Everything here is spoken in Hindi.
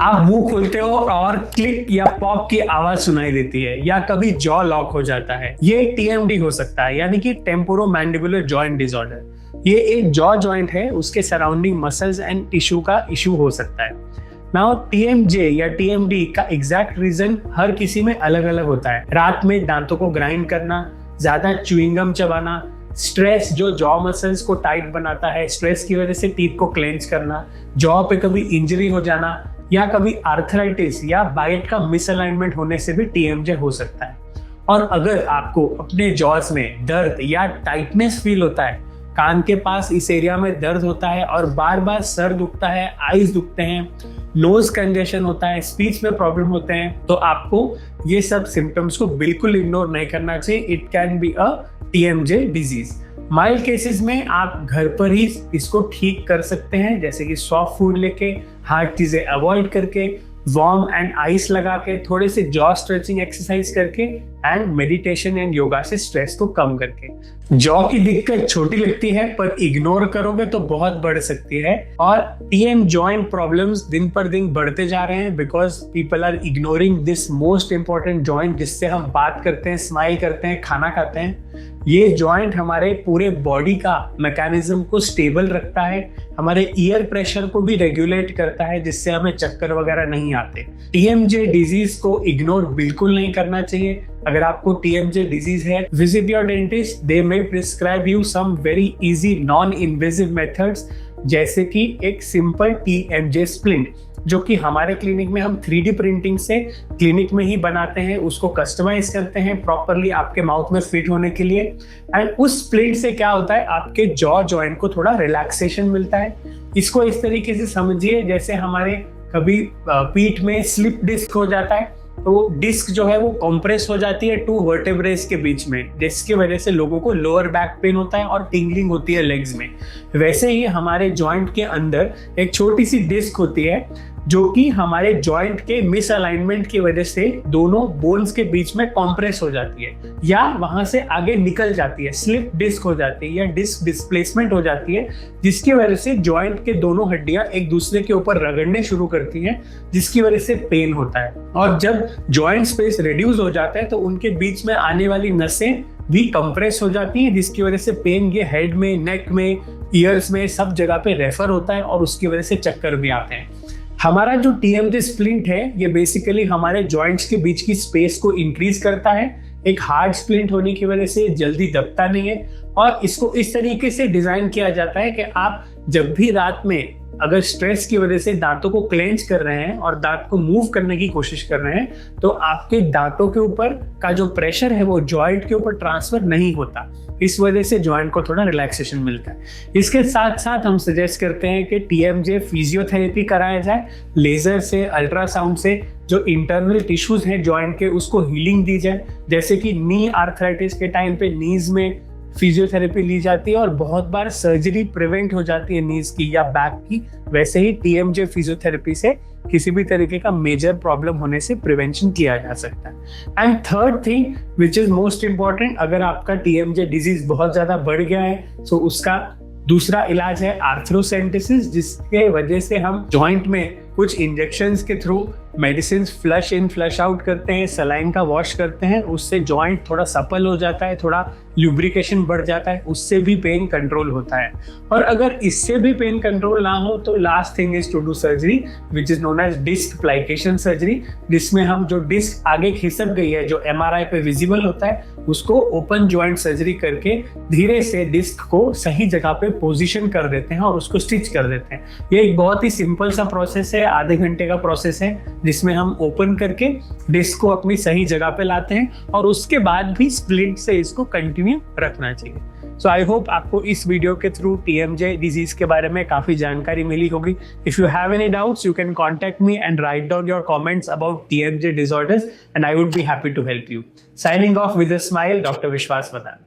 आप मुंह खोलते हो और क्लिक या पॉप की आवाज सुनाई देती है, या कभी जॉ लॉक हो जाता है। ये टीएमडी हो सकता है, यानी कि टेम्पोरोमैंडिबुलर जॉइंट डिसऑर्डर। ये एक जॉ जॉइंट है, उसके सराउंडिंग मसल्स एंड टिश्यू का इशू हो सकता है। नाउ टीएमजे या टीएमडी का एग्जैक्ट रीजन हर किसी में अलग अलग होता है। रात में दांतों को ग्राइंड करना, ज्यादा च्युइंगम चबाना, स्ट्रेस जो जॉ मसल्स को टाइट बनाता है, स्ट्रेस की वजह से टीथ को क्लेंच करना, जॉ पे कभी इंजरी हो जाना, या कभी आर्थराइटिस या बाइट का मिसअलाइनमेंट होने से भी टीएमजे हो सकता है। और अगर आपको अपने जॉज में दर्द या टाइटनेस फील होता है, कान के पास इस एरिया में दर्द होता है और बार बार सर दुखता है, आईज दुखते हैं, नोज कंजेशन होता है, स्पीच में प्रॉब्लम होते हैं, तो आपको ये सब सिम्टम्स को बिल्कुल इग्नोर नहीं करना चाहिए। It can be a TMJ disease. Mild cases में आप घर पर ही इसको ठीक कर सकते हैं, जैसे कि सॉफ्ट फूड लेके, हार्ड चीजें अवॉइड करके, वार्म एंड आइस लगा के, थोड़े से जॉ स्ट्रेचिंग एक्सरसाइज करके एंड मेडिटेशन एंड योगा से स्ट्रेस को कम करके। जॉ की दिक्कत छोटी लगती है पर इग्नोर करोगे तो बहुत बढ़ सकती है, और टीएम जॉइंट प्रॉब्लम्स दिन पर दिन बढ़ते जा रहे हैं because people are ignoring this most important joint, जिससे हम बात करते हैं, स्माइल करते हैं, खाना खाते हैं। ये जॉइंट हमारे पूरे बॉडी का मैकेनिज्म को स्टेबल रखता है, हमारे ईयर प्रेशर को भी रेगुलेट करता है, जिससे हमें चक्कर वगैरह नहीं आते। टीएमजे डिजीज को इग्नोर बिल्कुल नहीं करना चाहिए। अगर आपको टीएमजे डिजीज है, visit your dentist, they may prescribe you some very easy non invasive methods, जैसे कि एक सिंपल टीएमजे स्प्लिंट, जो कि हमारे क्लिनिक में हम 3D प्रिंटिंग से क्लिनिक में ही बनाते हैं, उसको कस्टमाइज करते हैं प्रॉपरली आपके माउथ में फिट होने के लिए। एंड उस स्प्लिंट से क्या होता है, आपके जॉ जॉइंट को थोड़ा रिलैक्सेशन मिलता है। इसको इस तरीके से समझिए जैसे हमारे कभी पीठ में स्लिप डिस्क हो जाता है, तो डिस्क जो है वो कंप्रेस हो जाती है 2 वर्टेब्रेस के बीच में, जिसकी वजह से लोगों को लोअर बैक पेन होता है और टिंगलिंग होती है लेग्स में। वैसे ही हमारे जॉइंट के अंदर एक छोटी सी डिस्क होती है, जो कि हमारे जॉइंट के मिसअलाइनमेंट की वजह से दोनों बोन्स के बीच में कंप्रेस हो जाती है या वहां से आगे निकल जाती है, स्लिप डिस्क हो जाती है या डिस्क डिस्प्लेसमेंट हो जाती है, जिसकी वजह से जॉइंट के दोनों हड्डियां एक दूसरे के ऊपर रगड़ने शुरू करती हैं, जिसकी वजह से पेन होता है। और जब जॉइंट स्पेस रिड्यूस हो जाता है तो उनके बीच में आने वाली नसें भी कंप्रेस हो जाती हैं, जिसकी वजह से पेन ये हेड में, नेक में, ईयर्स में, सब जगह पे रेफर होता है और उसकी वजह से चक्कर भी आते हैं। हमारा जो टीएमजे स्प्लिंट है, ये बेसिकली हमारे जॉइंट्स के बीच की स्पेस को इंक्रीज करता है। एक हार्ड स्प्लिंट होने की वजह से जल्दी दबता नहीं है, और इसको इस तरीके से डिजाइन किया जाता है कि आप जब भी रात में अगर स्ट्रेस की वजह से दांतों को क्लेंच कर रहे हैं और दांत को मूव करने की कोशिश कर रहे हैं, तो आपके दांतों के ऊपर का जो प्रेशर है वो जॉइंट के ऊपर ट्रांसफर नहीं होता। इस वजह से जॉइंट को थोड़ा रिलैक्सेशन मिलता है। इसके साथ साथ हम सजेस्ट करते हैं कि टीएमजे फिजियोथेरेपी कराया जाए, लेजर से, अल्ट्रासाउंड से जो इंटरनल टिश्यूज हैं जॉइंट के, उसको हीलिंग दी जाए। जैसे कि नी आर्थराइटिस के टाइम पे नीज में फिजियोथेरेपी ली जाती है और बहुत बार सर्जरी प्रिवेंट हो जाती है नीज की या बैक की, वैसे ही टीएमजे फिजियोथेरेपी से किसी भी तरीके का मेजर प्रॉब्लम होने से प्रिवेंशन किया जा सकता है। And third thing which is most important, अगर आपका टीएमजे डिजीज बहुत ज्यादा बढ़ गया है तो उसका दूसरा इलाज है आर्थ्रोसेंटेसिस, जिसके वजह से हम जॉइंट में कुछ इंजेक्शंस के थ्रू मेडिसिन फ्लश इन फ्लश आउट करते हैं, सलाइन का वॉश करते हैं, उससे जॉइंट थोड़ा सपल हो जाता है, थोड़ा ल्यूब्रिकेशन बढ़ जाता है, उससे भी पेन कंट्रोल होता है। और अगर इससे भी पेन कंट्रोल ना हो तो last thing is to do surgery which is known as disc plication surgery, जिसमें हम जो डिस्क आगे खिसक गई है, जो एमआरआई पे विजिबल होता है, उसको ओपन जॉइंट सर्जरी करके धीरे से डिस्क को सही जगह पे पोजीशन कर देते हैं और उसको स्टिच कर देते हैं। ये एक बहुत ही सिंपल सा प्रोसेस है, आधे घंटे का प्रोसेस है, जिसमें हम ओपन करके डिस्क को अपनी सही जगह पे लाते हैं और उसके बाद भी स्प्लिंट से इसको कंटिन्यू रखना चाहिए। सो आई होप आपको इस वीडियो के थ्रू टीएमजे डिजीज के बारे में काफी जानकारी मिली होगी। If you have any doubts you can contact me and write down your comments about TMJ disorders and I would be happy to help you. Signing off with a smile, doctor Vishwas Madan.